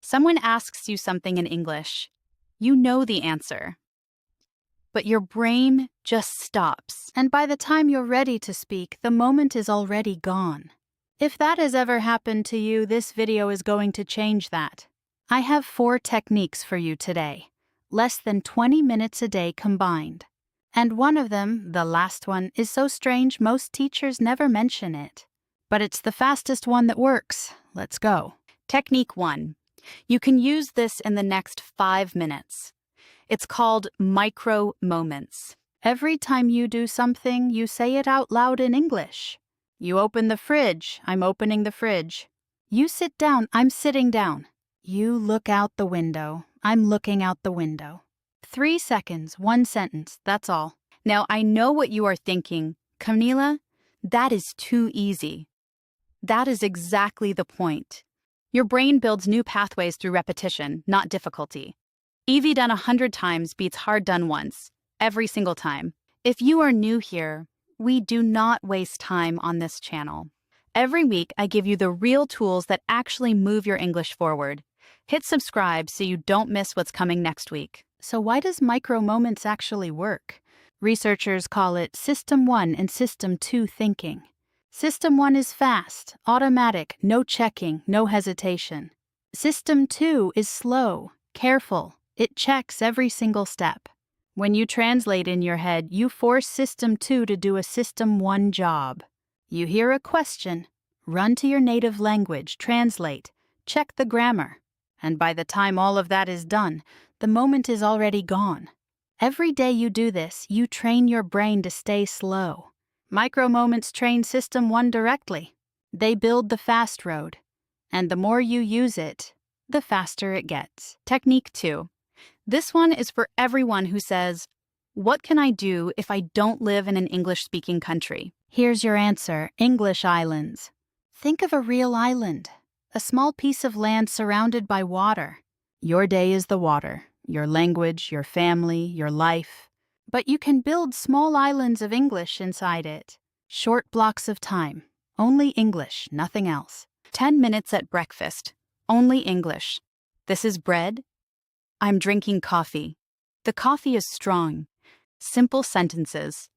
Someone asks you something in English. You know the answer. But your brain just stops. And by the time you're ready to speak, the moment is already gone. If that has ever happened to you, this video is going to change that. I have 4 techniques for you today. Less than 20 minutes a day combined. And one of them, the last one, is so strange most teachers never mention it. But it's the fastest one that works. Let's go. Technique 1. You can use this in the next 5 minutes. It's called micro moments. Every time you do something, you say it out loud in English. You open the fridge, I'm opening the fridge. You sit down, I'm sitting down. You look out the window, I'm looking out the window. 3 seconds, 1 sentence, that's all. Now, I know what you are thinking. Camila, that is too easy. That is exactly the point. Your brain builds new pathways through repetition, not difficulty. Easy done 100 times beats hard done once, every single time. If you are new here, we do not waste time on this channel. Every week, I give you the real tools that actually move your English forward. Hit subscribe so you don't miss what's coming next week. So why does micro moments actually work? Researchers call it System 1 and System 2 thinking. System 1 is fast, automatic, no checking, no hesitation. System 2 is slow, careful. It checks every single step. When you translate in your head, you force System 2 to do a System 1 job. You hear a question, run to your native language, translate, check the grammar. And by the time all of that is done, the moment is already gone. Every day you do this, you train your brain to stay slow. Micro moments train System 1 directly. They build the fast road. And the more you use it, the faster it gets. Technique 2. This one is for everyone who says, what can I do if I don't live in an English-speaking country? Here's your answer, English islands. Think of a real island, a small piece of land surrounded by water. Your day is the water, your language, your family, your life. But you can build small islands of English inside it. Short blocks of time, only English, nothing else. 10 minutes at breakfast, only English. This is bread. I'm drinking coffee. The coffee is strong. Simple sentences.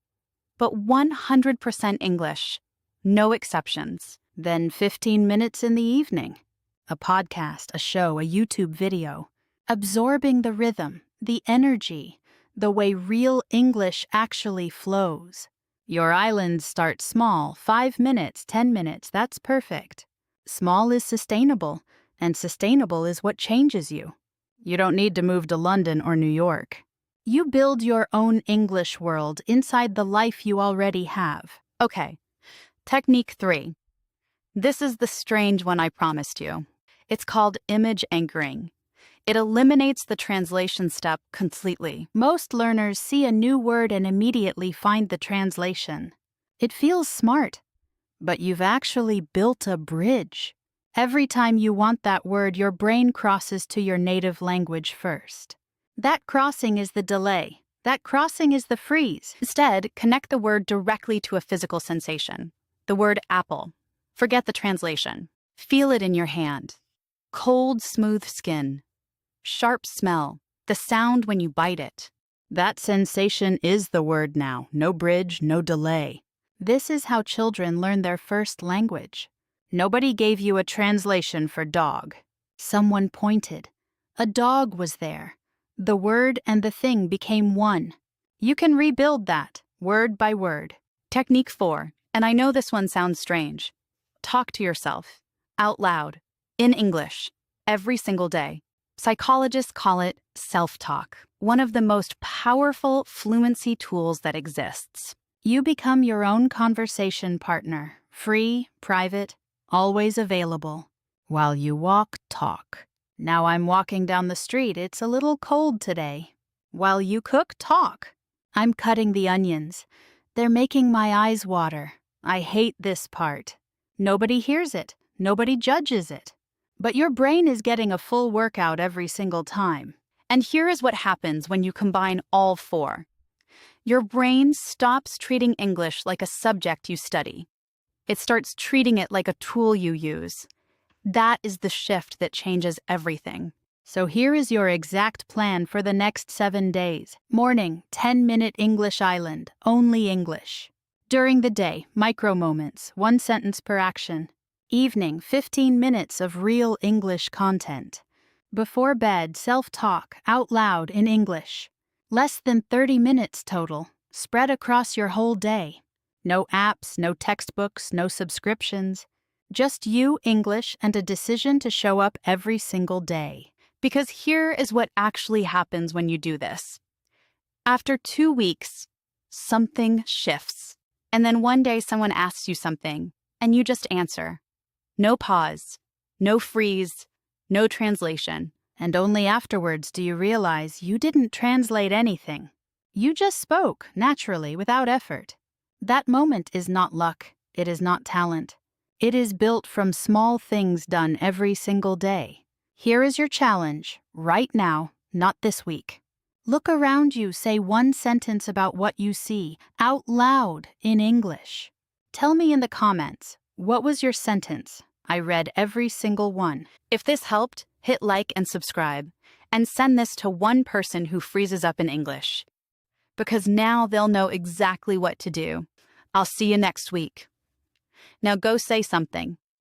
But 100% English. No exceptions. Then 15 minutes in the evening. A podcast, a show, a YouTube video. Absorbing the rhythm, the energy, the way real English actually flows. Your islands start small, 5 minutes, 10 minutes, that's perfect. Small is sustainable, and sustainable is what changes you. You don't need to move to London or New York. You build your own English world inside the life you already have. Okay, technique 3. This is the strange one I promised you. It's called image anchoring. It eliminates the translation step completely. Most learners see a new word and immediately find the translation. It feels smart, but you've actually built a bridge. Every time you want that word, your brain crosses to your native language first. That crossing is the delay. That crossing is the freeze. Instead, connect the word directly to a physical sensation. The word apple. Forget the translation. Feel it in your hand. Cold, smooth skin. Sharp smell. The sound when you bite it. That sensation is the word now. No bridge, no delay. This is how children learn their first language. Nobody gave you a translation for dog. Someone pointed. A dog was there. The word and the thing became one. You can rebuild that, word by word. Technique 4, and I know this one sounds strange. Talk to yourself, out loud, in English, every single day. Psychologists call it self-talk, one of the most powerful fluency tools that exists. You become your own conversation partner, free, private, always available. While you walk, talk. Now I'm walking down the street, it's a little cold today. While you cook, talk. I'm cutting the onions. They're making my eyes water. I hate this part. Nobody hears it. Nobody judges it. But your brain is getting a full workout every single time. And here is what happens when you combine all 4. Your brain stops treating English like a subject you study. It starts treating it like a tool you use. That is the shift that changes everything. So here is your exact plan for the next 7 days. Morning, 10-minute English Island, only English. During the day, micro moments, 1 sentence per action. Evening, 15 minutes of real English content. Before bed, self-talk, out loud in English. Less than 30 minutes total, spread across your whole day. No apps, no textbooks, no subscriptions. Just you, English, and a decision to show up every single day. Because here is what actually happens when you do this. After 2 weeks, something shifts. And then one day someone asks you something, and you just answer. No pause, no freeze, no translation. And only afterwards do you realize you didn't translate anything. You just spoke, naturally, without effort. That moment is not luck. It is not talent. It is built from small things done every single day. Here is your challenge, right now, not this week. Look around you, say 1 sentence about what you see, out loud, in English. Tell me in the comments, what was your sentence? I read every single one. If this helped, hit like and subscribe, and send this to one person who freezes up in English. Because now they'll know exactly what to do. I'll see you next week. Now go say something.